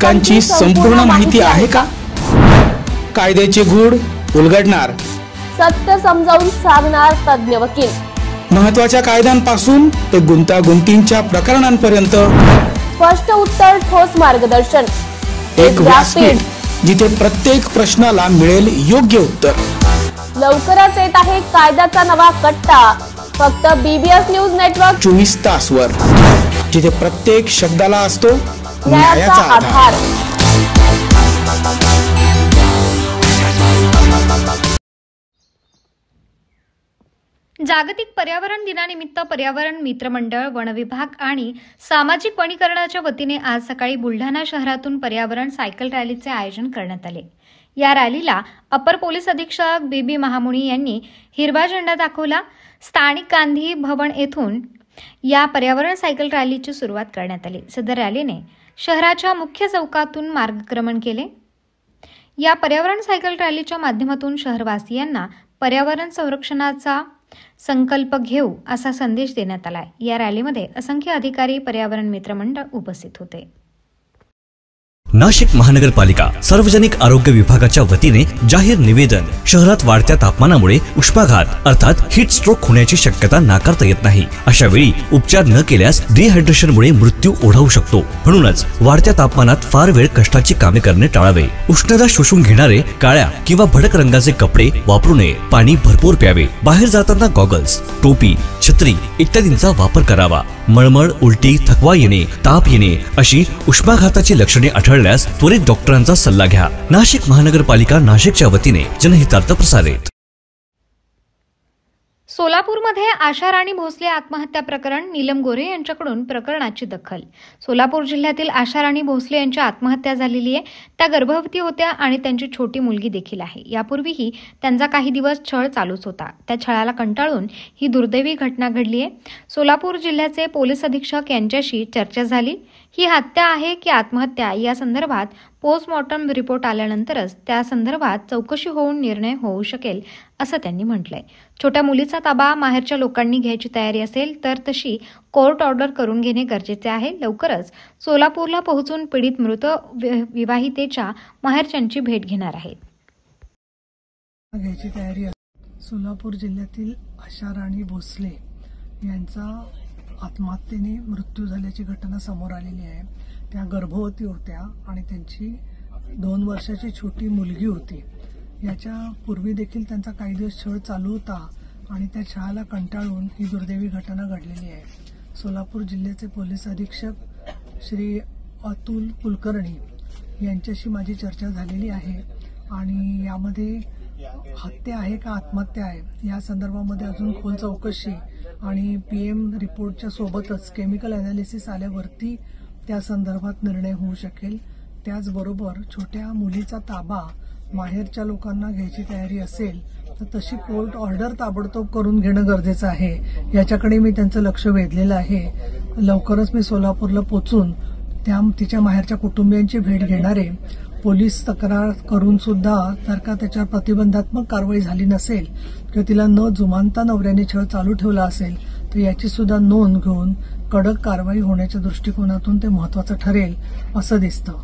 हक्कांची संपूर्ण माहिती आहे का? कायद्याचे गूढ उलगडणार, सत्य समजावून सांगणार तज्ञ वकील, महत्त्वाच्या कायद्यांपासून ते गुंतागुंतींच्या प्रकरणांपर्यंत स्पष्ट उत्तर, ठोस मार्गदर्शन, एक व्यासपीठ जिथे प्रत्येक प्रश्नाला मिळेल योग्य उत्तर। लवकरच येत आहे कायद्याचा नवा कट्टा, फक्त BBS न्यूज नेटवर्क 24 तासवर, जिथे प्रत्येक शब्दाला असतो न्यायाचा आधार। जागतिक पर्यावरण दिनानिमित्त पर्यावरण मित्र मंडळ, वन विभाग आणि सामाजिक वनीकरणाच्या वतीने आज सकाळी बुलढाणा शहरातून पर्यावरण सायकल रॅलीचे आयोजन करण्यात आले। या रॅलीला अपर पोलीस अधीक्षक BB महामुनी यांनी हिरवा झेंडा दाखवला। स्थानिक गांधी भवन येथून या पर्यावरण सायकल रॅलीची सुरुवात करण्यात आली। सदर रॅलीने शहराच्या मुख्य चौकातून मार्गक्रमण केले। या पर्यावरण सायकल रॅलीच्या माध्यमातून शहरवासियांना पर्यावरण संरक्षणाचा संकल्प घेऊ असा संदेश देण्यात आला। या रॅलीमध्ये असंख्य अधिकारी, पर्यावरण मित्र मंडळ उपस्थित होते। नाशिक महानगरपालिका सार्वजनिक आरोग्य विभागाच्या वतीने जाहीर निवेदन। शहरात वाढत्या तापमानामुळे उष्माघात अर्थात हीट स्ट्रोक होण्याची शक्यता नाकारता येत नाही। अशा वेळी उपचार न केल्यास डिहायड्रेशनमुळे मृत्यू ओढावू शकतो। म्हणूनच वाढत्या तापमानात फार वेळ कष्टाची कामे करणे टाळावे। उष्णता शोषून घेणारे काळ्या किंवा भडक रंगाचे कपडे वापरू नये। पाणी भरपूर प्यावे। बाहेर जाताना गॉगल्स, टोपी, छत्री इत्यादींचा वापर करावा। मळमळ, उलटी, थकवा येणे, ताप येणे अशी उष्माघाताची लक्षणे आढळल्यास त्वरित डॉक्टरांचा सल्ला घ्या। नाशिक महानगरपालिका नाशिकच्या वतीने जनहितार्थ प्रसारित। सोलापूरमध्ये आशा राणी भोसले आत्महत्या प्रकरण, नीलम गोरे यांच्याकडून प्रकरणाची दखल। सोलापूर जिल्ह्यातील आशा राणी भोसले यांची आत्महत्या झालेली आहे। त्या गर्भवती होत्या आणि त्यांची छोटी मुलगी देखील आहे। यापूर्वीही त्यांचा काही दिवस छळ चालूच होता। त्या छळाला कंटाळून ही दुर्दैवी घटना घडली आहे। सोलापूर जिल्ह्याचे पोलीस अधीक्षक यांच्याशी चर्चा झाली। ही हत्या आहे की आत्महत्या या संदर्भात पोस्टमॉर्टम रिपोर्ट आल्यानंतरच त्या संदर्भात चौकशी होऊन निर्णय होऊ शकेल असं त्यांनी म्हटलंय। छोट्या मुलीचा ताबा माहेरच्या लोकांनी घ्यायची तयारी असेल तर तशी कोर्ट ऑर्डर करून घेणे गरजेचे आहे। लवकरच सोलापूरला पोहोचून पीडित मृत विवाहितेच्या माहेरच्यांची भेट घेणार आहेत। घ्यायची तयारी सोलापूर जिल्ह्यातील आशा राणी भोसले यांचा आत्महत्येने मृत्यू झाल्याची घटना समोर आलेली आहे। त्या गर्भवती होत्या आणि त्यांची 2 वर्षाची छोटी मुलगी होती। याच्या पूर्वी देखील त्यांचा काही दिवस छळ चालू होता आणि त्या छळाला कंटाळून ही दुर्दैवी घटना घडलेली आहे। सोलापूर जिल्ह्याचे पोलीस अधीक्षक श्री अतुल कुलकर्णी यांच्याशी माझी चर्चा झालेली आहे आणि यामध्ये हत्या आहे का आत्महत्या आहे या संदर्भामध्ये अजून खोल चौकशी आणि PM रिपोर्टच्या सोबतच केमिकल अनालिसिस आल्यावरती त्या संदर्भात निर्णय होऊ शकेल। त्याचबरोबर छोट्या मुलीचा ताबा माहेरच्या लोकांना घ्यायची तयारी असेल तर तशी कोर्ट ऑर्डर ताबडतोब करून घेणं गरजेचं आहे। याच्याकडे मी त्यांचं लक्ष वेधलेलं आहे। लवकरच मी सोलापूरला पोहोचून तिच्या माहेरच्या कुटुंबियांची भेट घेणार आहे। पोलीस तक्रार करून सुद्धा जर का त्याच्यावर प्रतिबंधात्मक कारवाई झाली नसेल किंवा तिला न जुमानता नवऱ्याने छळ चालू ठेवला असेल तर याची सुद्धा नोंद घेऊन कडक कारवाई होण्याच्या दृष्टिकोनातून ते महत्त्वाचं ठरेल असं दिसतं।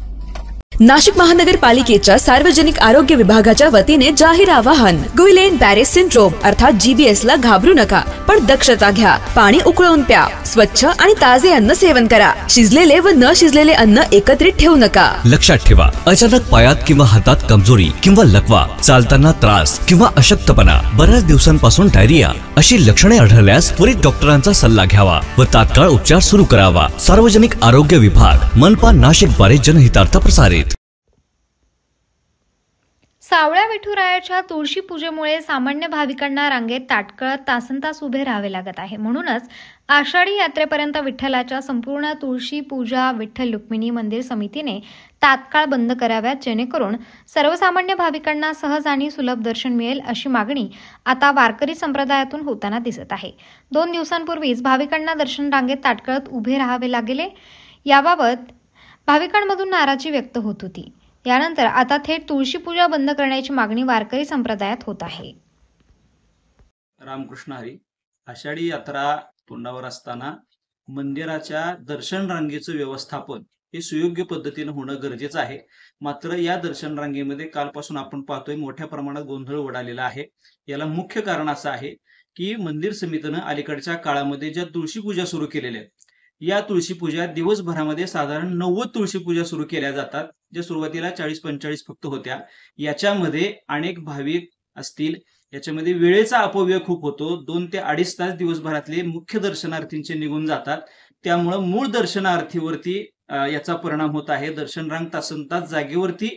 नाशिक महानगरपालिकेच्या सार्वजनिक आरोग्य विभागाच्या वतीने जाहीर आवाहन। गुइलेन बॅरे सिंड्रोम अर्थात GBS ला घाबरू नका, पण दक्षता घ्या। पाणी उकळून प्या। स्वच्छ आणि ताजे अन्न सेवन करा। शिजलेले व न शिजलेले अन्न एकत्रित ठेवू नका। लक्षात ठेवा, अचानक पायात किंवा हातात कमजोरी किंवा लकवा, चालताना त्रास किंवा अशक्तपणा, बऱ्याच दिवसांपासून डायरिया अशी लक्षणे आढळल्यास त्वरित डॉक्टरांचा सल्ला घ्यावा व तात्काळ उपचार सुरू करावा। सार्वजनिक आरोग्य विभाग मनपा नाशिक द्वारे जनहितार्थ प्रसारित। सावळ्या विठुरायाच्या तुळशी पूजेमुळे सामान्य भाविकांना रांगेत ताटकळत तासनतास उभे राहावे लागत आहे। म्हणूनच आषाढी यात्रेपर्यंत विठ्ठलाच्या संपूर्ण तुळशी पूजा विठ्ठल रुक्मिणी मंदिर समितीने तात्काळ बंद कराव्यात, जेणेकरून सर्वसामान्य भाविकांना सहज आणि सुलभ दर्शन मिळेल अशी मागणी आता वारकरी संप्रदायातून होताना दिसत आहे। 2 दिवसांपूर्वीच भाविकांना दर्शन रांगेत ताटकळत उभे राहावे लागले। याबाबत भाविकांमधून नाराजी व्यक्त होत होती। यानंतर आता थेट तुळशी पूजा बंद करण्याची मागणी वारकरी संप्रदायात होत आहे। रामकृष्ण हरी। आषाढी यात्रा तोंडावर असताना मंदिराच्या दर्शन रांगेचं व्यवस्थापन हे सुयोग्य पद्धतीने होणं गरजेचं आहे. मात्र या दर्शन रांगेमध्ये कालपासून आपण पाहतोय मोठ्या प्रमाणात गोंधळ उडालेला आहे. याला मुख्य कारण असं आहे की मंदिर समितीनं अलीकडच्या काळामध्ये ज्या तुळशी पूजा सुरू केलेल्या आहेत, या तुळशी पूजा दिवसभरामध्ये साधारण 90 तुळशी पूजा सुरू केल्या जातात, ज्या सुरुवातीला 40-45 फक्त होत्या. याच्यामध्ये अनेक भाविक असतील, याच्यामध्ये वेळेचा अपव्यय खूप होतो. 2 ते 2.5 तास दिवसभरातले मुख्य दर्शनार्थींचे निघून जातात. त्यामुळं मूळ दर्शनार्थीवरती याचा परिणाम होत आहे. दर्शन रांग तासनतास जागेवरती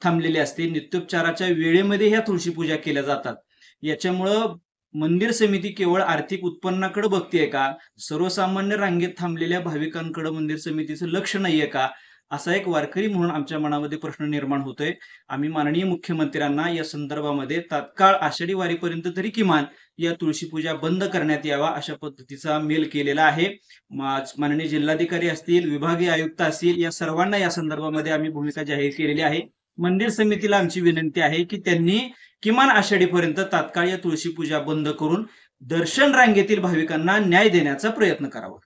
थांबलेली असते. नित्योपचाराच्या वेळेमध्ये ह्या तुळशी पूजा केल्या जातात. याच्यामुळं मंदिर समिती केवळ आर्थिक उत्पन्नाकडे बघतेय का? सर्वसामान्य रांगेत थांबलेल्या भाविकांकडे मंदिर समितीचं लक्ष नाहीये का? असा एक वारकरी म्हणून आमच्या मनामध्ये प्रश्न निर्माण होतोय. आम्ही माननीय मुख्यमंत्र्यांना या संदर्भामध्ये तात्काळ आषाढी वारीपर्यंत तरी किमान या तुळशी पूजा बंद करण्यात यावा अशा पद्धतीचा मेल केलेला आहे. माननीय जिल्हाधिकारी असतील, विभागीय आयुक्त असतील, या सर्वांना या संदर्भामध्ये आम्ही भूमिका जाहीर केलेली आहे. मंदिर समितीला आमची विनंती आहे की त्यांनी किमान आषाढीपर्यंत तात्काळ या तुळशी पूजा बंद करून दर्शन रांगेतील भाविकांना न्याय देण्याचा प्रयत्न करावा.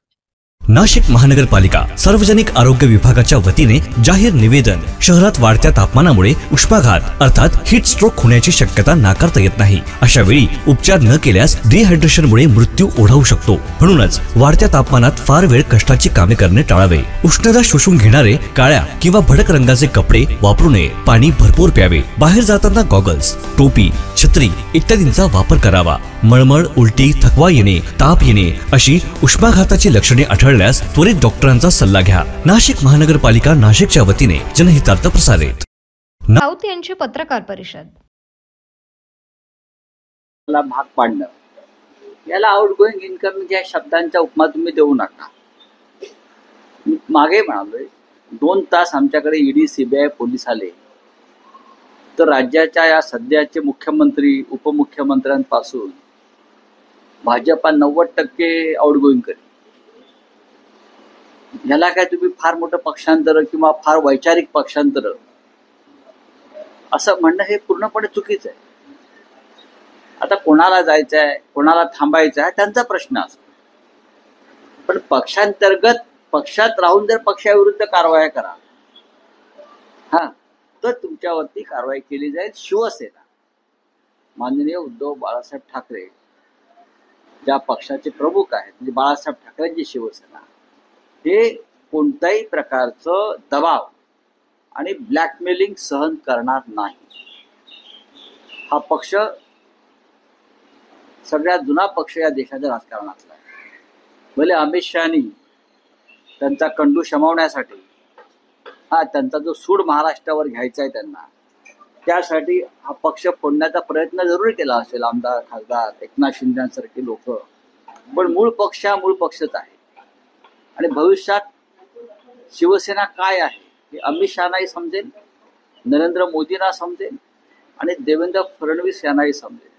नाशिक महानगरपालिका सार्वजनिक आरोग्य विभागाच्या वतीने जाहीर निवेदन. शहरात वाढत्या तापमानामुळे उष्माघात अर्थात हीट स्ट्रोक होण्याची शक्यता नाकारता येत नाही. अशा वेळी उपचार न केल्यास डिहायड्रेशनमुळे मृत्यू ओढावू शकतो. म्हणूनच वाढत्या तापमानात फार वेळ कष्टाची कामे करणे टाळावे. उष्णता शोषून घेणारे काळ्या किंवा भडक रंगाचे कपडे वापरू नये. पाणी भरपूर प्यावे. बाहेर जाताना गॉगल्स, टोपी, छत्री इत्यादींचा वापर करावा. मळमळ, उलटी, थकवा येणे, ताप येणे अशी उष्माघाताची लक्षणे आढळल्यास त्वरित डॉक्टरांचा सल्ला घ्या. नाशिक महानगरपालिका नाशिकच्या वतीने जनहितार्थ प्रसारित. राऊत यांची पत्रकार परिषद. भाग पाडणं याला आउटगोईंग इनकमिंग या शब्दांचा उपमा तुम्ही देऊ नका. मी मागे म्हणालोय 2 तास आमच्याकडे ईडी, सीबीआय, पोलीस आले तर राज्याच्या या सध्याचे मुख्यमंत्री, उपमुख्यमंत्र्यांपासून भाजपा 90% आउटगोईंग करेल. याला काय तुम्ही फार मोठं पक्षांतर किंवा फार वैचारिक पक्षांतर असं म्हणणं हे पूर्णपणे चुकीचं आहे. आता कोणाला जायचं आहे, कोणाला थांबायचं आहे त्यांचा प्रश्न असतो. पण पक्षांतर्गत पक्षात राहून जर पक्षाविरुद्ध कारवाया करा तर तुमच्यावरती कारवाई केली जाईल. शिवसेना, माननीय उद्धव बाळासाहेब ठाकरे ज्या पक्षाचे प्रमुख आहेत, म्हणजे बाळासाहेब ठाकरेंची शिवसेना, हे कोणत्याही प्रकारचं दबाव आणि ब्लॅकमेलिंग सहन करणार नाही. हा पक्ष सगळ्यात जुना पक्ष या देशाच्या राजकारणातला आहे. भले अमित शहानी त्यांचा कंडू शमवण्यासाठी त्यांचा जो सूड महाराष्ट्रावर घ्यायचा आहे त्यांना, त्यासाठी हा पक्ष फोडण्याचा प्रयत्न जरूर केला असेल आमदार, खासदार एकनाथ शिंदेसारखे लोक. पण मूळ पक्ष हा मूळ पक्षच आहे. आणि भविष्यात शिवसेना काय आहे हे अमित शहानाही समजेल, नरेंद्र मोदींना समजेल आणि देवेंद्र फडणवीस यांनाही समजेल.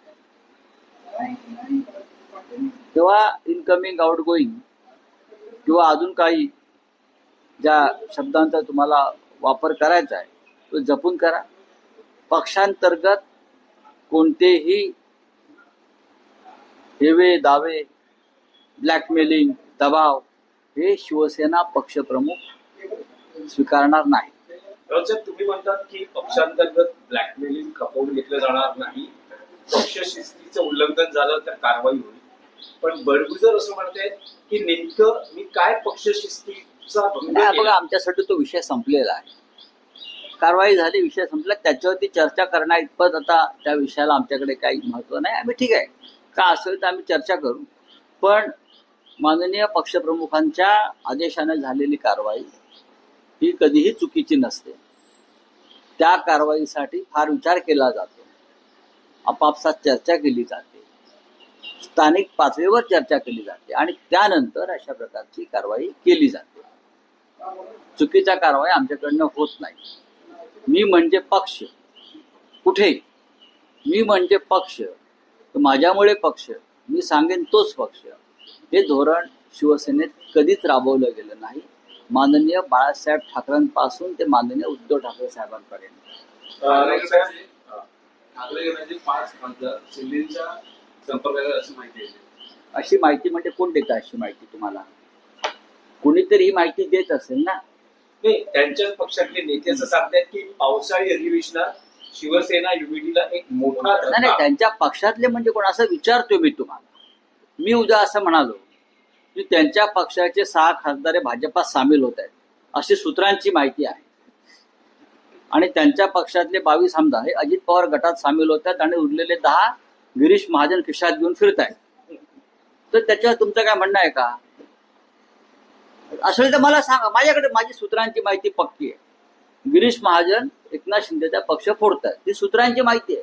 तेव्हा इनकमिंग, आउटगोईंग किंवा अजून काही ज्या शब्दांचा तुम्हाला वापर करायचा आहे तो जपून करा. पक्षांतर्गत कोणतेही हेवे दावे, ब्लॅकमेलिंग, दबाव हे शिवसेना पक्षप्रमुख स्वीकारणार नाही. तुम्ही म्हणतात की पक्षांतर्गत ब्लॅकमेलिंग खपवून घेतलं जाणार नाही, पक्ष शिस्तीचं उल्लंघन झालं तर कारवाई होईल. पण बडगुजर असं म्हणतायत की नेमकं मी काय पक्ष शिस्तीचा बघा, आमच्यासाठी तो विषय संपलेला आहे. कारवाई झाली, विषय संपला. त्याच्यावरती चर्चा करण्या इतपत आता त्या विषयाला आमच्याकडे काही महत्व नाही. आम्ही ठीक आहे का असेल तर आम्ही चर्चा करू. पण माननीय पक्षप्रमुखांच्या आदेशाने झालेली कारवाई ही कधीही चुकीची नसते. त्या कारवाईसाठी फार विचार केला जातो, आपापसात चर्चा केली जाते, स्थानिक पातळीवर चर्चा केली जाते आणि त्यानंतर अशा प्रकारची कारवाई केली जाते. चुकीच्या कारवाई आमच्याकडनं होत नाही. मी म्हणजे पक्ष, कुठे मी म्हणजे पक्ष, माझ्यामुळे पक्ष, मी सांगेन तोच पक्ष, हे धोरण शिवसेनेत कधीच राबवलं गेलं नाही. माननीय बाळासाहेब ठाकरेंपासून ते माननीय उद्धव ठाकरे साहेबांपर्यंत. अशी माहिती म्हणजे कोण देतं? अशी माहिती तुम्हाला कोणीतरी ही माहिती देत असेल ना. नाही, त्यांच्याच पक्षातले नेते असं सांगतात की पावसाळी अधिवेशनात शिवसेना युनिटीला एक मोठा नाही, त्यांच्या पक्षातले म्हणजे कोण असं विचारतोय मी तुम्हाला. मी उद्या असं म्हणालो की त्यांच्या पक्षाचे 6 खासदार भाजपात सामील होत आहेत अशी सूत्रांची माहिती आहे आणि त्यांच्या पक्षातले 22 आमदार हे अजित पवार गटात सामील होत आहेत आणि उरलेले 10 गिरीश महाजन खिशात घेऊन फिरत आहेत. तर त्याच्यावर तुमचं काय म्हणणं आहे का? असेल तर मला सांगा. माझ्याकडे माझी सूत्रांची माहिती पक्की आहे. गिरीश महाजन एकनाथ शिंदेचा पक्ष फोडतात, ही सूत्रांची माहिती आहे.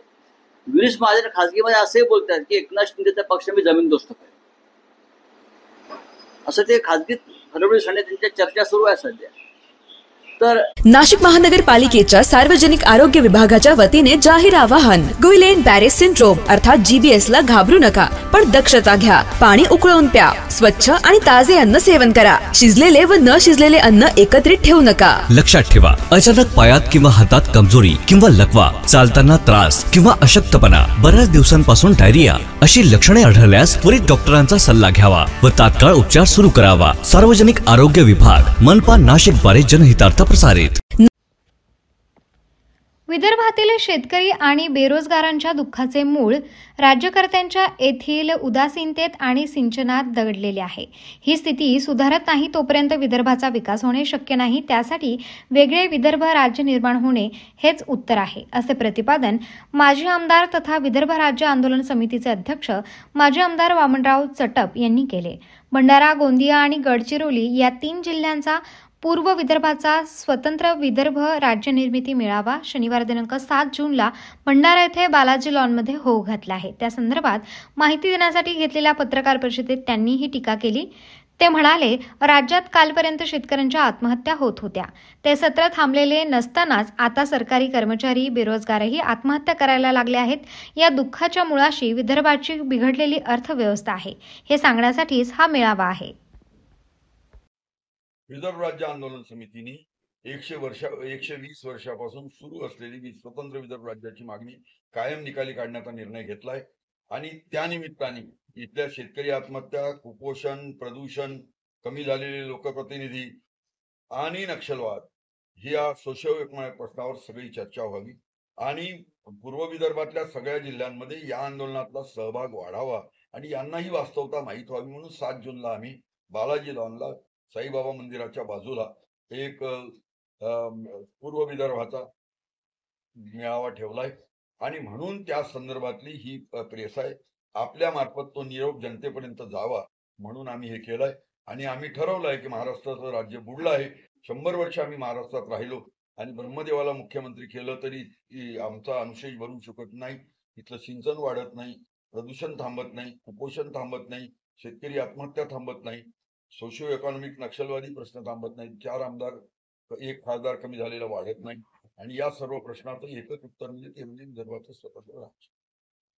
गिरीश महाजन खासगीमध्ये असंही बोलतात की एकनाथ शिंदेचा पक्ष मी जमीनदोस्त करेन, असं ते खासगीत फडणवीस आणि त्यांच्या चर्चा सुरू आहे सध्या. तर नाशिक महानगरपालिकेच्या सार्वजनिक आरोग्य विभागाच्या वतीने जाहीर आवाहन. गुइलेन बॅरेस सिंड्रोम अर्थात GBS ला घाबरू नका, पण दक्षता घ्या. पाणी उकळून प्या. स्वच्छ आणि ताजे अन्न सेवन करा. शिजलेले व न शिजलेले अन्न एकत्रित ठेवू नका. लक्षात ठेवा, अचानक पायात किंवा हातात कमजोरी किंवा लकवा, चालताना त्रास किंवा अशक्तपणा, बऱ्याच दिवसांपासून डायरिया अशी लक्षणे आढळल्यास त्वरित डॉक्टरांचा सल्ला घ्यावा व तात्काळ उपचार सुरू करावा. सार्वजनिक आरोग्य विभाग, मनपा नाशिक द्वारे जनहितार्थ प्रसारित. विदर्भातील शेतकरी आणि बेरोजगारांच्या दुःखाचे मूळ राज्यकर्त्यांच्या येथील उदासीनतेत आणि सिंचनात दडलेले आहे. ही स्थिती सुधारत नाही तोपर्यंत विदर्भाचा विकास होणे शक्य नाही. त्यासाठी वेगळे विदर्भ राज्य निर्माण होणे हेच उत्तर आहे, असे प्रतिपादन माजी आमदार तथा विदर्भ राज्य आंदोलन समितीचे अध्यक्ष माजी आमदार वामनराव चटप यांनी केले. भंडारा, गोंदिया आणि गडचिरोली या 3 जिल्ह्यांचा पूर्व विदर्भाचा स्वतंत्र विदर्भ राज्य निर्मिती मेळावा शनिवार दिनांक 7 जूनला भंडारा येथे बालाजी लॉनमध्ये होऊ घातला आहे. त्या संदर्भात माहिती देण्यासाठी घेतलेल्या पत्रकार परिषदेत त्यांनी ही टीका केली. ते म्हणाले, राज्यात कालपर्यंत शेतकऱ्यांच्या आत्महत्या होत होत्या. ते सत्र थांबलेले नसतानाच आता सरकारी कर्मचारी, बेरोजगारही आत्महत्या करायला लागले आहेत. या दुःखाच्या मुळाशी विदर्भाची बिघडलेली अर्थव्यवस्था आहे, हे सांगण्यासाठीच हा मेळावा आहे. विदर्भ राज्य आंदोलन समितीने 120 वर्षापासून सुरू असलेली स्वतंत्र विदर्भ राज्याची मागणी कायम निकाली काढण्याचा निर्णय घेतलाय आणि त्यानिमित्ताने इथल्या शेतकरी आत्महत्या, कुपोषण, प्रदूषण, कमी झालेले लोकप्रतिनिधी आणि नक्षलवाद या सोशिओ इकॉनॉमिक प्रश्नावर सगळी चर्चा व्हावी आणि पूर्व विदर्भातल्या सगळ्या जिल्ह्यांमध्ये या आंदोलनातला सहभाग वाढावा आणि यांनाही वास्तवता माहीत व्हावी म्हणून 7 जूनला आम्ही बालाजी लॉनला साईबाबा मंदिराच्या बाजूला एक पूर्व विदर्भाचा मेळावा ठेवलाय आणि म्हणून त्या संदर्भातली ही प्रेस आहे. आपल्या मार्फत तो निरोप जनतेपर्यंत जावा म्हणून आम्ही हे केलंय आणि आम्ही ठरवलंय की महाराष्ट्राचं राज्य बुडलं आहे. 100 वर्ष आम्ही महाराष्ट्रात राहिलो आणि ब्रह्मदेवाला मुख्यमंत्री केलं तरी आमचा अनुशेष भरू शकत नाही. इथलं सिंचन वाढत नाही, प्रदूषण थांबत नाही, कुपोषण थांबत नाही, शेतकरी आत्महत्या थांबत नाही, सोशिओ इकॉनॉमिक नक्षलवादी प्रश्न थांबत नाही, 4 आमदार 1 खासदार कमी झालेला वाढत नाही आणि या सर्व प्रश्नाचं एकच उत्तर म्हणजे ते म्हणजे विदर्भाचं स्वतंत्र राज्य.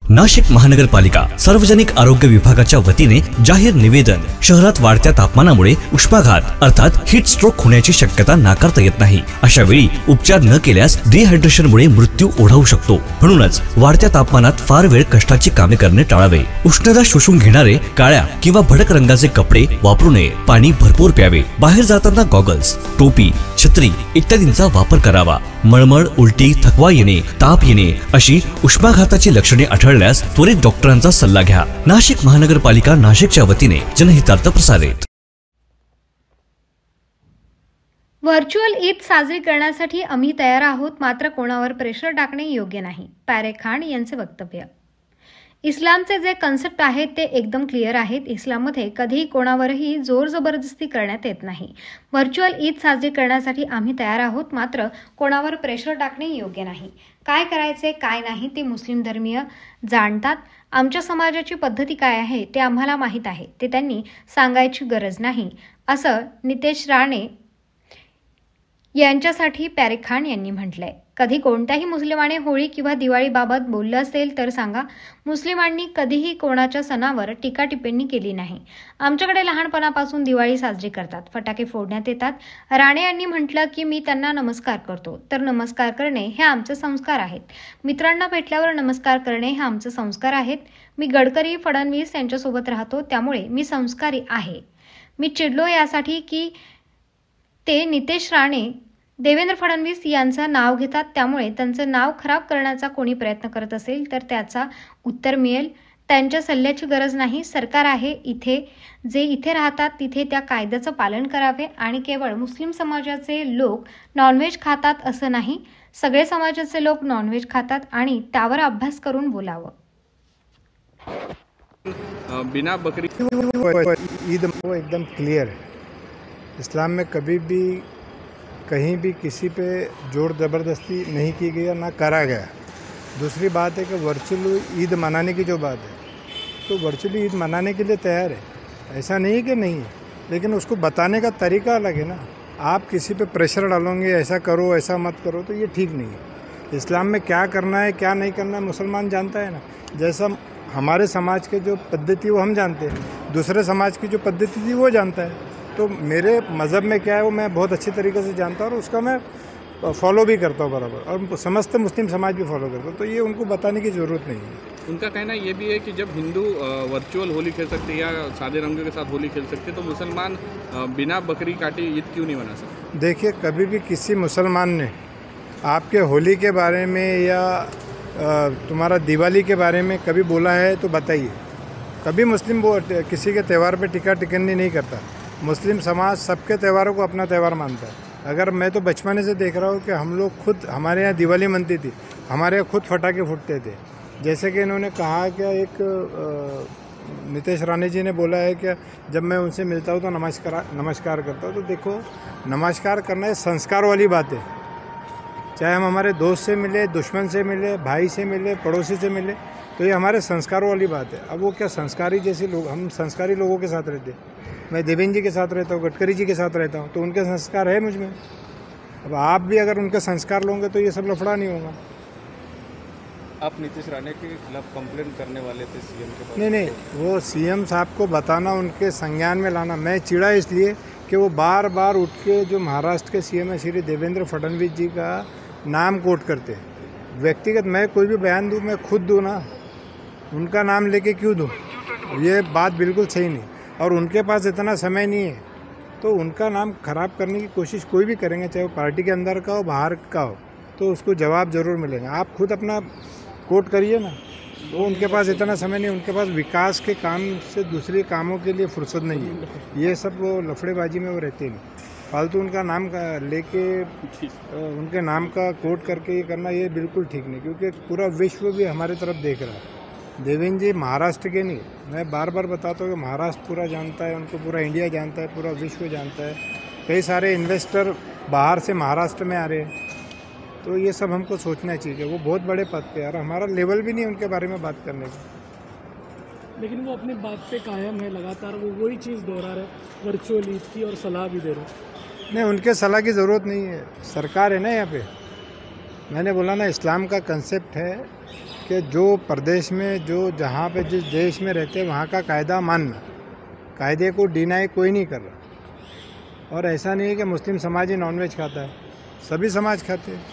नाशिक महानगरपालिका सार्वजनिक आरोग्य विभागाच्या वतीने जाहीर निवेदन. शहरात वाढत्या तापमानामुळे उष्माघात अर्थात हीट स्ट्रोक होण्याची शक्यता नाकारता येत नाही. अशा वेळी उपचार न केल्यास डिहायड्रेशनमुळे मृत्यू ओढावू शकतो. म्हणूनच वाढत्या तापमानात फार वेळ कष्टाची कामे करणे टाळावे. उष्णता शोषून घेणारे काळ्या किंवा भडक रंगाचे कपडे वापरू नये. पाणी भरपूर प्यावे. बाहेर जाताना गॉगल्स, टोपी, छत्री इत्यादींचा वापर करावा. मळमळ, उलटी, थकवा येणे, ताप येणे अशी उष्माघाताची लक्षणे आढळल्यास त्वरित डॉक्टरांचा सल्ला घ्या. नाशिक महानगरपालिका नाशिकच्या वतीने जनहितार्थ प्रसारित. व्हर्च्युअल ईद साजरी करण्यासाठी आम्ही तयार आहोत, मात्र कोणावर प्रेशर टाकणे योग्य नाही. पॅरेक खान यांचे वक्तव्य. इस्लामचे जे कन्सेप्ट आहेत ते एकदम क्लिअर आहेत. इस्लाममध्ये कधीही कोणावरही जोर जबरदस्ती करण्यात येत नाही. व्हर्च्युअल ईद साजरी करण्यासाठी आम्ही तयार आहोत, मात्र कोणावर प्रेशर टाकणे योग्य नाही. काय करायचे काय नाही ते मुस्लिम धर्मीय जाणतात. आमच्या समाजाची पद्धती काय आहे ते आम्हाला माहीत आहे. ते त्यांनी सांगायची गरज नाही, असं नितेश राणे यांच्यासाठी पॅरेक खान यांनी म्हटलंय. कधी कोणत्याही मुस्लिमाने होळी किंवा दिवाळीबाबत बोललं असेल तर सांगा. मुस्लिमांनी कधीही कोणाच्या सणावर टीका टिप्पणी केली नाही. आमच्याकडे लहानपणापासून दिवाळी साजरी करतात, फटाके फोडण्यात येतात. राणे यांनी म्हटलं की मी त्यांना नमस्कार करतो, तर नमस्कार करणे हे आमचे संस्कार आहेत. मित्रांना भेटल्यावर नमस्कार करणे हे आमचे संस्कार आहेत. मी गडकरी, फडणवीस यांच्यासोबत राहतो, त्यामुळे मी संस्कारी आहे. मी चिडलो यासाठी की ते नितेश राणे देवेंद्र फडणवीस यांचं नाव घेतात, त्यामुळे त्यांचं नाव खराब करण्याचा कोणी प्रयत्न करत असेल तर त्याचा उत्तर मिळेल. त्यांच्या सल्ल्याची गरज नाही. सरकार आहे इथे, जे इथे राहतात तिथे त्या कायद्याचं पालन करावे आणि केवळ मुस्लिम समाजाचे लोक नॉनव्हेज खातात असं नाही, सगळे समाजाचे लोक नॉनव्हेज खातात आणि त्यावर अभ्यास करून बोलावं. बिना बकरी ईद वो एकदम क्लियर है. इस्लाम में कभी भी कहीं भी किसी पे जोर ज़बरदस्ती नहीं की गई ना करा गया. दूसरी बात है कि वर्चुअली ईद मनाने की जो बात है, तो वर्चुअली ईद मनाने के लिए तैयार है, ऐसा नहीं कि नहीं है, लेकिन उसको बताने का तरीका अलग है ना. आप किसी पे प्रेशर डालोगे ऐसा करो ऐसा मत करो, तो ये ठीक नहीं है. इस्लाम में क्या करना है क्या नहीं करना है मुसलमान जानता है ना. जैसा हमारे समाज के जो पद्धति वो हम जानते हैं, दूसरे समाज की जो पद्धति थी वो जानता है. तो मेरे मज़हब में क्या है वो मैं बहुत अच्छी तरीके से जानता हूँ और उसका मैं फॉलो भी करता हूँ बराबर, और समस्त मुस्लिम समाज भी फॉलो करता हूँ. तो ये उनको बताने की ज़रूरत नहीं है. उनका कहना ये भी है कि जब हिंदू वर्चुअल होली खेल सकते हैं या सादे रंगों के साथ होली खेल सकते हैं, तो मुसलमान बिना बकरी काटे ईद क्यों नहीं मना सकते? देखिए, कभी भी किसी मुसलमान ने आपके होली के बारे में या तुम्हारा दिवाली के बारे में कभी बोला है तो बताइए. कभी मुस्लिम वो किसी के त्यौहार पे टिक्का टिकन्नी नहीं करता. मुस्लिम समाज सबके त्यौहारों को अपना त्यौहार मानता है. अगर मैं तो बचपने से देख रहा हूँ कि हम लोग खुद, हमारे यहाँ दिवाली मनती थी, हमारे यहाँ खुद फटाके फूटते थे. जैसे कि इन्होंने कहा कि एक नितेश राणे जी ने बोला है कि जब मैं उनसे मिलता हूँ तो नमस्कार करता हूँ. तो देखो, नमस्कार करना है संस्कार वाली बात है. चाहे हम हमारे दोस्त से मिले, दुश्मन से मिले, भाई से मिले, पड़ोसी से मिले, तो ये हमारे संस्कारों वाली बात है. अब वो क्या संस्कारी जैसे लोग, हम संस्कारी लोगों के साथ रहते हैं. मैं देवेंद्र जी के साथ रहता हूँ, गडकरी जी के साथ रहता हूँ, तो उनके संस्कार है मुझ में. अब आप भी अगर उनके संस्कार लोगे तो ये सब लफड़ा नहीं होगा. आप नीतीश राणे के खिलाफ कंप्लेंट करने वाले थे सीएम के पास? नहीं, वो सीएम साहब को बताना, उनके संज्ञान में लाना. मैं चिढ़ा इसलिए कि वो बार बार उठ के जो महाराष्ट्र के सीएम है श्री देवेंद्र फडणवीस जी का नाम कोट करते हैं. व्यक्तिगत मैं कोई भी बयान दूँ, मैं खुद दूँ ना, उनका नाम लेके क्यों दूँ? ये बात बिल्कुल सही नहीं. और उनके पास इतना समय नहीं है, तो उनका नाम खराब करने की कोशिश कोई भी करेंगे, चाहे वो पार्टी के अंदर का हो बाहर का हो, तो उसको जवाब ज़रूर मिलेगा. आप खुद अपना कोट करिए ना. वो उनके पास इतना समय नहीं, उनके पास विकास के काम से दूसरे कामों के लिए फुर्सत नहीं है. ये सब वो लफड़ेबाजी में वो रहते नहीं. फालतू उनका नाम लेके उनके नाम का कोट करके ये करना, ये बिल्कुल ठीक नहीं, क्योंकि पूरा विश्व भी हमारी तरफ देख रहा है. देवेंद्र जी महाराष्ट्र के नहीं, मैं बार बार बताता हूँ कि महाराष्ट्र पूरा जानता है, उनको पूरा इंडिया जानता है, पूरा विश्व जानता है. कई सारे इन्वेस्टर बाहर से महाराष्ट्र में आ रहे हैं. तो ये सब हमको सोचना चाहिए. वो बहुत बड़े पद पे, और हमारा लेवल भी नहीं उनके बारे में बात करने का. लेकिन वो अपनी बात पे कायम है, लगातार वो वही चीज़ दोहरा रहे, वर्चुअल ईद की, और सलाह भी दे रहे. नहीं, उनके सलाह की ज़रूरत नहीं है. सरकार है ना यहाँ पे. मैंने बोला ना, इस्लाम का कंसेप्ट है कि जो प्रदेश में, जो जहाँ पे जिस देश में रहते हैं वहाँ का कायदा मानना. कायदे को डिनाई कोई नहीं कर रहा. और ऐसा नहीं है कि मुस्लिम समाज ही नॉनवेज खाता है, सभी समाज खाते हैं.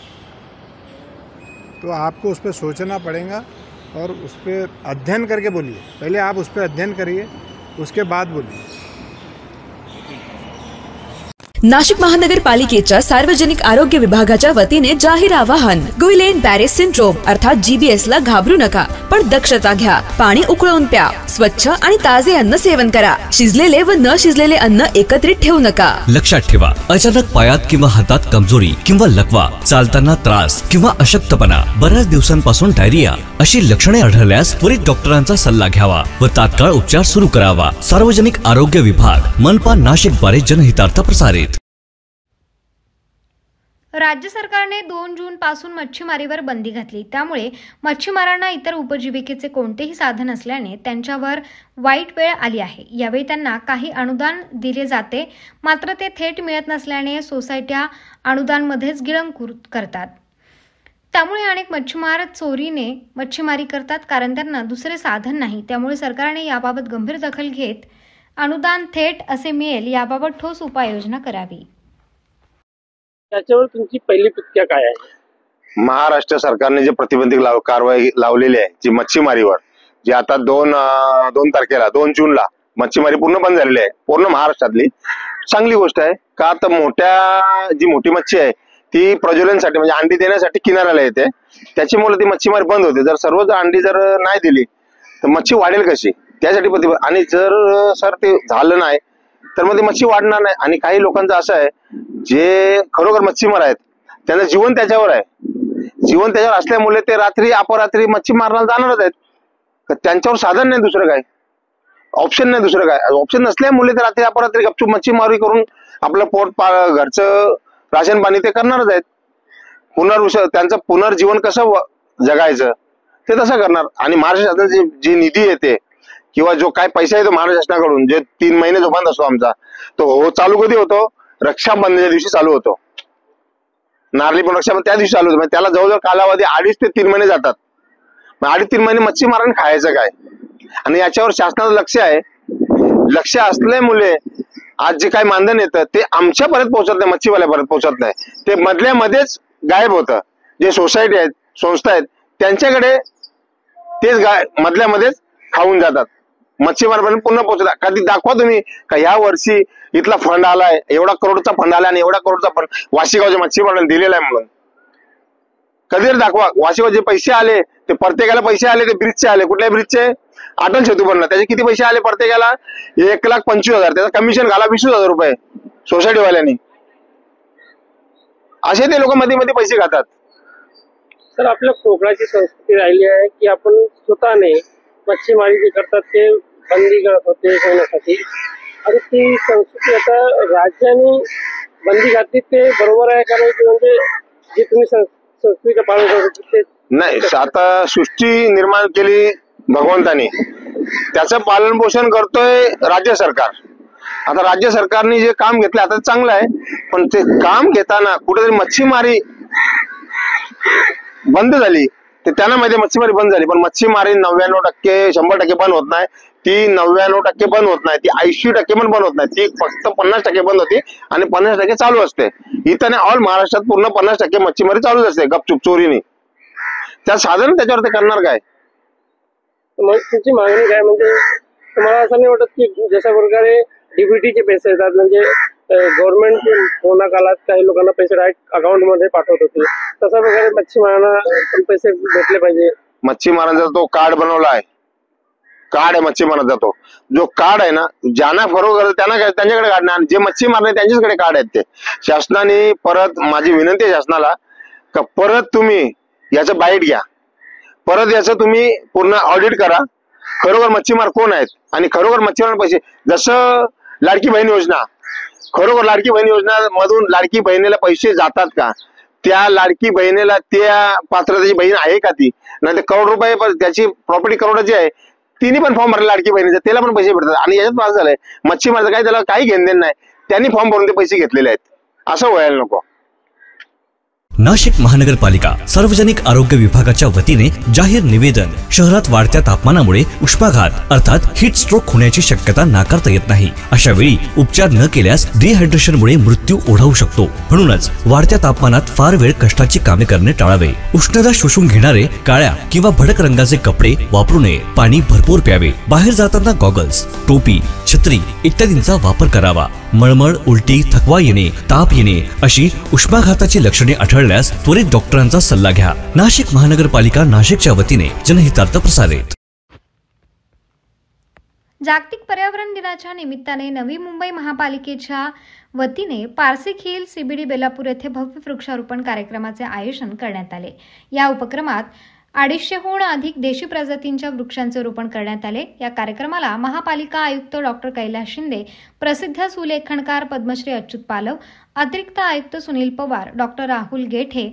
तो आपको उस पर सोचना पड़ेगा और उस पर अध्ययन करके बोलिए. पहले आप उस पर अध्ययन करिए, उसके बाद बोलिए. नाशिक महानगरपालिकेच्या सार्वजनिक आरोग्य विभागाच्या वतीने जाहीर आवाहन. गुइलेन बॅरे सिंड्रोम अर्थात GBS ला घाबरू नका, पण दक्षता घ्या. पाणी उकळून प्या. स्वच्छ आणि ताजे अन्न सेवन करा. शिजलेले व न शिजलेले अन्न एकत्रित ठेवू नका. लक्षात ठेवा, अचानक पायात किंवा हातात कमजोरी किंवा लकवा, चालताना त्रास किंवा अशक्तपणा, बऱ्याच दिवसांपासून डायरिया अशी लक्षणे आढळल्यास त्वरित डॉक्टरांचा सल्ला घ्यावा व तात्काळ उपचार सुरू करावा. सार्वजनिक आरोग्य विभाग, मनपा नाशिक द्वारे जनहितार्थ प्रसारित. राज्य सरकारने 2 जून पासून मच्छीमारीवर बंदी घातली. त्यामुळे मच्छीमारांना इतर उपजीविकेचे कोणतेही साधन असल्याने त्यांच्यावर वाईट वेळ आली आहे. यावेळी त्यांना काही अनुदान दिले जाते, मात्र ते थेट मिळत नसल्याने सोसायट्या अनुदानमध्येच गिळंकृत करतात. त्यामुळे अनेक मच्छीमार चोरीने मच्छीमारी करतात, कारण त्यांना दुसरे साधन नाही. त्यामुळे सरकारने याबाबत गंभीर दखल घेत अनुदान थेट असे मिळेल याबाबत ठोस उपाययोजना करावी. त्याच्यावर तुमची पहिली प्रतिक्रिया काय आहे? महाराष्ट्र सरकारने जे प्रतिबंधित कारवाई लावलेली आहे जी मच्छीमारीवर, जी आता 2 तारखेला 2 जूनला मच्छीमारी पूर्ण बंद झालेली आहे पूर्ण महाराष्ट्रातली. चांगली गोष्ट आहे का तर जी मोठी मच्छी आहे ती प्रज्वलनासाठी म्हणजे अंडी देण्यासाठी किनाऱ्याला येते, त्याच्यामुळे ती मच्छीमारी बंद होते. जर सर्वच अंडी जर नाही दिली तर मच्छी वाढेल कशी, त्यासाठी आणि जर सर ते झालं नाही तर मग ती मच्छी वाढणार नाही. आणि काही लोकांचं असं आहे जे खरोखर मच्छीमार आहेत त्यांचं जीवन त्याच्यावर आहे, जीवन त्याच्यावर असल्यामुळे ते रात्री अपरात्री मच्छी मारण्याला जाणारच आहेत. त्यांच्यावर साधन नाही, दुसरं काय ऑप्शन नाही, दुसरं काय ऑप्शन नसल्यामुळे ते रात्री अपरात्री गपचूप मच्छीमारी करून आपलं घरचं राशन पाणी ते करणारच आहेत. त्यांचं पुनर्जीवन कसं जगायचं ते तसं करणार. आणि महाराष्ट्र शासनाची जी निधी येते किंवा जो काय पैसा येतो महाराष्ट्र शासनाकडून, जे 3 महिने जो बंद असतो आमचा, तो चालू कधी होतो? रक्षाबंधनच्या दिवशी चालू होतो. नारळी पण रक्षाबंधन त्या दिवशी चालू होतो. त्याला जवळजवळ कालावधी 2.5 ते 3 महिने जातात. 2.5-3 महिने मच्छी मारून खायचं काय? आणि याच्यावर शासनाचं लक्ष आहे. लक्ष असल्यामुळे आज जे काही मानधन येतं ते आमच्यापर्यंत पोहोचत नाही, मच्छीवाल्यापर्यंत पोहोचत नाही. ते मधल्यामध्येच गायब होतं. जे सोसायटी आहेत, संस्था आहेत, त्यांच्याकडे तेच मधल्यामध्येच खाऊन जातात. मच्छीमारापर्यंत पुन्हा पोहोचतात. कधी दाखवा तुम्ही का ह्या वर्षी इथला फंड आलाय, एवढा करोडचा फंड आलाय आणि एवढा करोडचा फंड वाशीगावच्या मच्छीमारांना दिलेला आहे म्हणून कधी दाखवा. वाशीगावचे पैसे आले ते प्रत्येकाला पैसे आले, ते ब्रिजचे आले. कुठल्या ब्रिजचे? अटल सेतू बनला, त्याचे किती पैसे आले प्रत्येकाला? 1,25,000. त्याचं कमिशन घाला 20,000 रुपये सोसायटीवाल्यांनी. असे ते लोक मध्ये मध्ये पैसे खातात. सर, आपल्या कोकणाची संस्कृती राहिली आहे की आपण स्वतःने मच्छीमारी जे करतात ते बंदी करत होते होण्यासाठी, आणि ती संस्कृती आता राज्याने बंदी घातली ते बरोबर आहे का नाही? म्हणजे जे तुम्ही संस्कृतीचं पालन करत ते नाही. आता सृष्टी निर्माण केली भगवंतानी, त्याचं पालन पोषण करतोय राज्य सरकार. आता राज्य सरकारने जे काम घेतलं आता चांगलं आहे, पण ते काम घेताना कुठेतरी मच्छीमारी बंद झाली. ते त्यांना माहिती मच्छीमारी बंद झाली, पण मच्छीमारी 99% 100% बंद होत नाही. ती 99% बंद होत नाही, ती 80% पण बंद होत नाही. ती फक्त 50% बंद होती आणि 50% चालू असते. इथं नाही, ऑल महाराष्ट्रात पूर्ण 50% मच्छीमारी चालूच असते गपचूप चोरीने. त्या साधारण त्याच्यावर ते करणार काय? मग तुमची मागणी काय? म्हणजे तुम्हाला असं नाही वाटत की जशा प्रकारे डीबीटीचे पैसे येतात, म्हणजे गव्हर्नमेंट कोरोना काळात काही लोकांना पैसे डायरेक्ट अकाउंट मध्ये पाठवत होते, तशा प्रकारे मच्छीमारांना पण पैसे भेटले पाहिजे? मच्छीमारांचा तो कार्ड बनवला आहे, कार्ड आहे मच्छीमारांचा. तो जो कार्ड आहे ना, ज्यांना फरोगर त्यांना त्यांच्याकडे कार्ड नाही, जे मच्छीमार नाही त्यांच्याकडे कार्ड आहेत. ते शासनाने परत माझी विनंती आहे शासनाला का परत तुम्ही याचं बाईट घ्या, परत याचं तुम्ही पूर्ण ऑडिट करा. खरोखर मच्छीमार कोण आहेत आणि खरोखर मच्छीमार पैसे, जसं लाडकी बहीण योजना, खरोखर लाडकी बहीण योजना मधून लाडकी बहिणीला पैसे जातात का? त्या लाडकी बहिणीला त्या पात्रतेची बहीण आहे का ती? नाही, ते करोड रुपये त्याची प्रॉपर्टी करोडाची आहे, तिने पण फॉर्म भरला लाडकी बहिणीचा, त्याला पण पैसे भेटतात. आणि याच्यात पास झालंय मच्छीमारचं काय, त्याला काही घेणदेण नाही, त्यांनी फॉर्म भरून ते पैसे घेतलेले आहेत. असं व्हायला नको. नाशिक महानगरपालिका सार्वजनिक आरोग्य विभागाच्या वतीने जाहीर निवेदन. शहरात वाढत्या तापमानामुळे उष्माघात अर्थात हीट स्ट्रोक होण्याची शक्यता नाकारता येत नाही. अशा वेळी उपचार न केल्यास डिहायड्रेशनमुळे मृत्यू ओढावू शकतो. म्हणूनच वाढत्या तापमानात फार वेळ कष्टाची कामे करणे टाळावे. उष्णता शोषून घेणारे काळ्या किंवा भडक रंगाचे कपडे वापरू नये. पाणी भरपूर प्यावे. बाहेर जाताना गॉगल्स, टोपी, छत्री इत्यादींचा वापर करावा. मळमळ, उलटी, थकवा येणे, ताप येणे अशी उष्माघाताची लक्षणे आढळल्यास त्वरित डॉक्टरांचा सल्ला घ्या. नाशिक महानगरपालिका नाशिकच्या वतीने जनहितार्थ प्रसारित. जागतिक पर्यावरण दिनाच्या निमित्ताने नवी मुंबई महापालिकेच्या वतीने पारसिक हिल CBD बेलापूर येथे भव्य वृक्षारोपण कार्यक्रमाचे आयोजन करण्यात आले. या उपक्रमात 250हून अधिक देशी प्रजातींच्या वृक्षांचे रोपण करण्यात आले. या कार्यक्रमाला महापालिका आयुक्त डॉक्टर कैलास शिंदे, प्रसिद्ध सुलेखनकार पद्मश्री अच्युत पालव, अतिरिक्त आयुक्त सुनील पवार, डॉक्टर राहुल गेठे,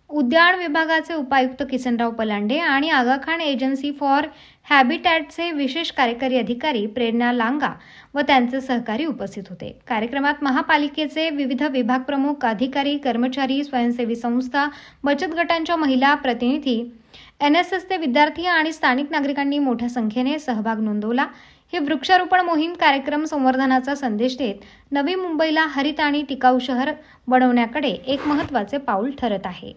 उद्यान विभागाचे उपायुक्त किसनराव पलांडे आणि आगा खान एजन्सी फॉर हॅबिटॅटचे विशेष कार्यकारी अधिकारी प्रेरणा लांगा व त्यांचे सहकारी उपस्थित होते. कार्यक्रमात महापालिकेचे विविध विभाग प्रमुख, अधिकारी, कर्मचारी, स्वयंसेवी संस्था, बचत गटांच्या महिला प्रतिनिधी, NSSचे विद्यार्थी आणि स्थानिक नागरिकांनी मोठ्या संख्येने सहभाग नोंदवला. हे वृक्षारोपण मोहीम कार्यक्रम संवर्धनाचा संदेश देत नवी मुंबईला हरित आणि टिकाऊ शहर बनवण्याकडे एक महत्त्वाचे पाऊल ठरत आहे.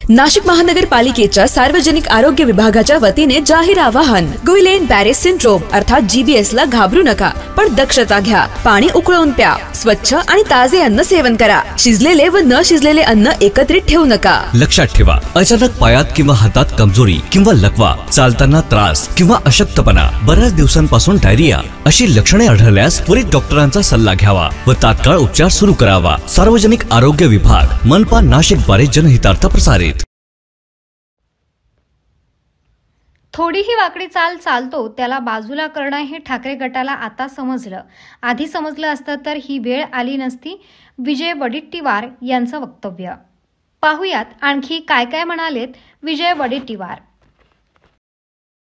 नाशिक महानगरपालिकेच्या सार्वजनिक आरोग्य विभागाच्या वतीने जाहीर आवाहन. गुइलेन बॅरेस सिंड्रोम अर्थात GBS ला घाबरू नका, पण दक्षता घ्या. पाणी उकळून प्या. स्वच्छ आणि ताजे अन्न सेवन करा. शिजलेले व न शिजलेले अन्न एकत्रित ठेवू नका. लक्षात ठेवा, अचानक पायात किंवा हातात कमजोरी किंवा लकवा, चालताना त्रास किंवा अशक्तपणा, बऱ्याच दिवसांपासून डायरिया अशी लक्षणे आढळल्यास त्वरित डॉक्टरांचा सल्ला घ्यावा व तात्काळ उपचार सुरू करावा. सार्वजनिक आरोग्य विभाग, मनपा नाशिक द्वारे जनहितार्थ प्रसारित. थोडीही वाकडी चाल चालतो त्याला बाजूला करणं हे ठाकरे गटाला आता समजलं. आधी समजलं असतं तर ही वेळ आली नसती. विजय वडेट्टीवार यांचं वक्तव्य पाहुयात. आणखी काय काय म्हणालेत विजय वडेट्टीवार.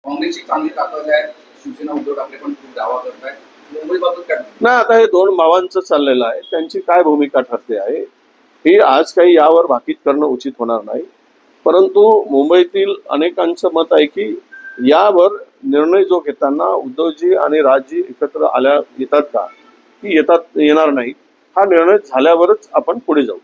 काँग्रेसची चांगली ताकद आहे. शिवसेना उद्धव ठाकरे पण खूप दावा करत आहे. मुंबईबाबत काय ना, आता हे दोन भावांचं चाललेलं आहे, त्यांची काय भूमिका ठरते आहे ही आज काही यावर भाकीत करणं उचित होणार नाही. परंतु मुंबईतील अनेकांचं मत आहे की यावर निर्णय जो घेताना उद्धवजी आणि राजजी एकत्र येतात का, की येणार नाही. हा निर्णय झाल्यावरच आपण पुढे जाऊ.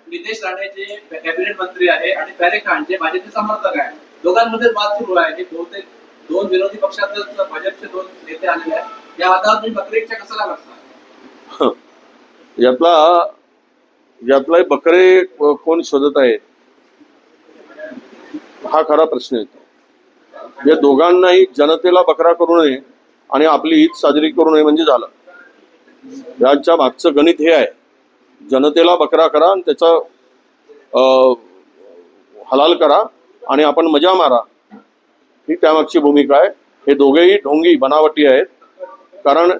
नितेश राणे जे कॅबिनेट मंत्री आहे आणि पॅरे खान जे भाजपचे समर्थक आहे, दोघांमध्ये वाद सुरू आहे. हे बहुतेक दोन विरोधी पक्षातच भाजपचे दोन नेते आलेले आहेत. या वादावर तुम्ही बकरे कसा लागता? यातला बकरे कोण शोधत आहे हा खरा प्रश्न येतो. या दोघांनाही जनतेला बकरा करू नये आणि आपली ईद साजरी करू नये म्हणजे झालं. याच्या मागचं गणित हे आहे, जनतेला बकरा करा आणि त्याचा हलाल करा आणि आपण मजा मारा, ही त्यामागची भूमिका आहे. हे दोघेही ढोंगी बनावटी आहेत, कारण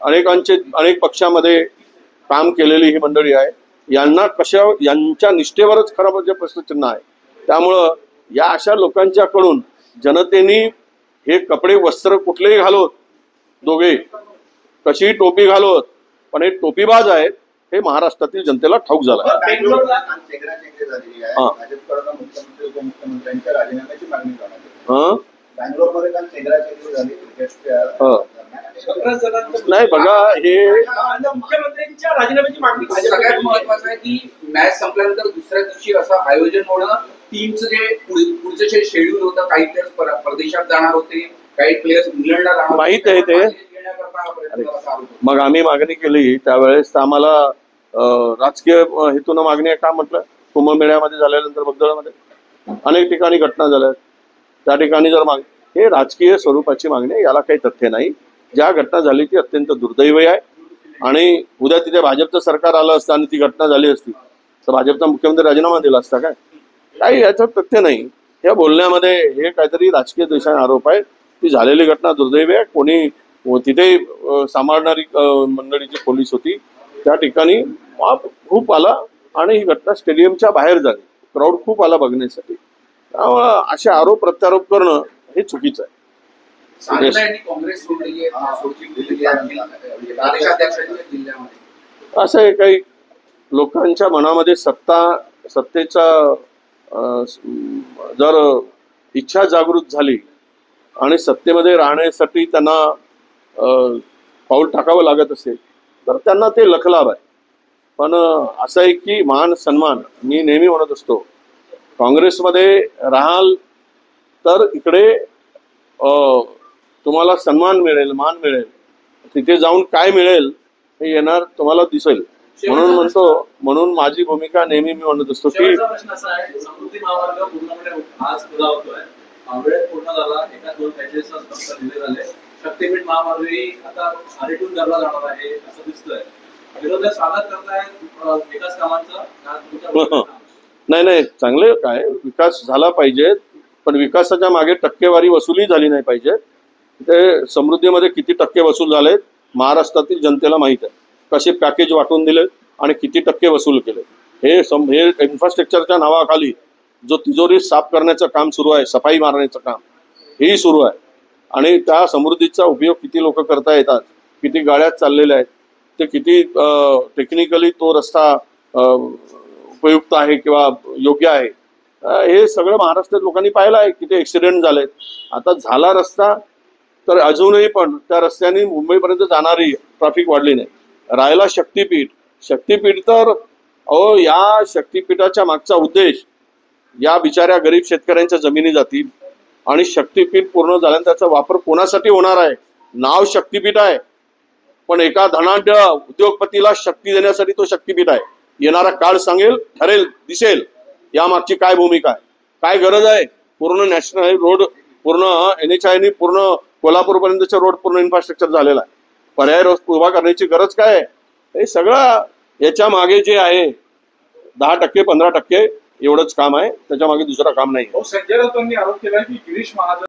अनेक पक्षामध्ये काम केलेली ही मंडळी आहे. यांच्या निष्ठेवरच खरं म्हणजे प्रश्नचिन्ह आहे. त्यामुळं या अशा लोकांच्याकडून जनतेने हे कपडे वस्त्र कुठलेही घालोत, दोघे कशीही टोपी घालोत, पण हे टोपीबाज आहेत हे महाराष्ट्रातील जनतेला ठाऊक झालं. नाही बघा, हे मुख्यमंत्र्यांच्या राजीनाम्याची मागणी सगळ्यात महत्वाचं आहे की मॅच संपल्यानंतर दुसऱ्या दिवशी असं आयोजन होणं. टीमचं जे पुढचं जे शेड्यूल होतं, काही प्लेयर्स परदेशात जाणार होते, काही प्लेयर्स इंग्लंडला जाणार माहित आहे ते. मग आम्ही मागणी केली त्यावेळेस आम्हाला राजकीय हेतून मागणी आहे का म्हटलं. कुंभमेळ्यामध्ये झाल्यानंतर बगदळमध्ये अनेक ठिकाणी घटना झाल्या, त्या ठिकाणी जर हे राजकीय स्वरूपाची मागणी आहे, याला काही तथ्य नाही. ज्या घटना झाली ती अत्यंत दुर्दैवी आहे आणि उद्या तिथे भाजपचं सरकार आलं असतं आणि ती घटना झाली असती तर भाजपचा मुख्यमंत्री राजीनामा दिला असता काय? काही याचं तथ्य नाही. या बोलण्यामध्ये हे काहीतरी राजकीय द्वेषाने आरोप आहे. ती झालेली घटना दुर्दैवी आहे. कोणी तिथे सांभाळणारी मंडळीची पोलीस होती, त्या ठिकाणी खूप आला आणि ही घटना स्टेडियमच्या बाहेर झाली. क्राऊड खूप आला बघण्यासाठी. त्यामुळं असे आरोप प्रत्यारोप करणं हे चुकीचं आहे. असं आहे, काही लोकांच्या मनामध्ये सत्तेचा जर इच्छा जागृत झाली आणि सत्तेमध्ये राहण्यासाठी त्यांना पाऊल टाकावं लागत असेल तर त्यांना ते लखलाभ आहे. पण असं आहे की मान सन्मान, मी नेहमी म्हणत असतो, काँग्रेसमध्ये राहाल तर इकडे तुम्हाला सन्मान मिळेल, मान मिळेल. तिथे जाऊन काय मिळेल हे येणार तुम्हाला दिसेल. म्हणून माझी भूमिका नेहमी मी म्हणत असतो की समृद्धी महामार्ग पूर्णपणे आज पुरा होतोय, वेळ पूर्ण झाला, एका दोन पॅचेस दिले झाले. शक्तीपीठ महामार्गही आता आरेटून धरला जाणार आहे असं दिसतंय. विरोधक स्वागत करतायत विकास कामांचं. नाही, चांगले काय विकास झाला पाहिजे, पण विकासाच्या मागे टक्केवारी वसुली झाली नाही पाहिजे. ते समृद्धीमध्ये किती टक्के वसूल झालेत महाराष्ट्रातील जनतेला माहित आहे. कसे पॅकेज वाटून दिले आणि किती टक्के वसूल केले हे इन्फ्रास्ट्रक्चरच्या नावाखाली जो तिजोरी साफ करण्याचं काम सुरू आहे, सफाई मारण्याचं काम हेही सुरू आहे. आणि त्या समृद्धीचा उपयोग किती लोक करता येतात, किती गाड्या चाललेल्या आहेत, ते किती टेक्निकली तो रस्ता उपयुक्त आहे किंवा योग्य आहे, हे सगळं महाराष्ट्रात लोकांनी पाहिलं आहे. किती ऍक्सिडेंट झालेत. आता झाला रस्ता तर अजूनही पण त्या रस्त्याने मुंबईपर्यंत जाणारी ट्रॅफिक वाढली नाही. राहिला शक्तीपीठ तर अहो, या शक्तीपीठाच्या मागचा उद्देश या बिचाऱ्या गरीब शेतकऱ्यांच्या जमिनी जातील आणि शक्तीपीठ पूर्ण झाल्यानंतर त्याचा वापर कोणासाठी होणार आहे? नाव शक्तीपीठ आहे, पण एका धनाढ्य उद्योगपतीला शक्ती देण्यासाठी तो शक्तीपीठ आहे. येणारा काळ सांगेल, ठरेल, दिसेल यामागची काय भूमिका आहे, काय गरज आहे. पूर्ण नॅशनल रोड, पूर्ण NHI पूर्ण कोल्हापूरपर्यंतचा रोड पूर्ण इन्फ्रास्ट्रक्चर झालेला आहे. पर्याय रस्ता उभा करण्याची गरज काय आहे? हे सगळं याच्या मागे जे आहे 10% 15% एवढंच काम आहे, त्याच्या मागे दुसरं काम नाही. संजय राऊतांनी आरोप केला की गिरीश महाजन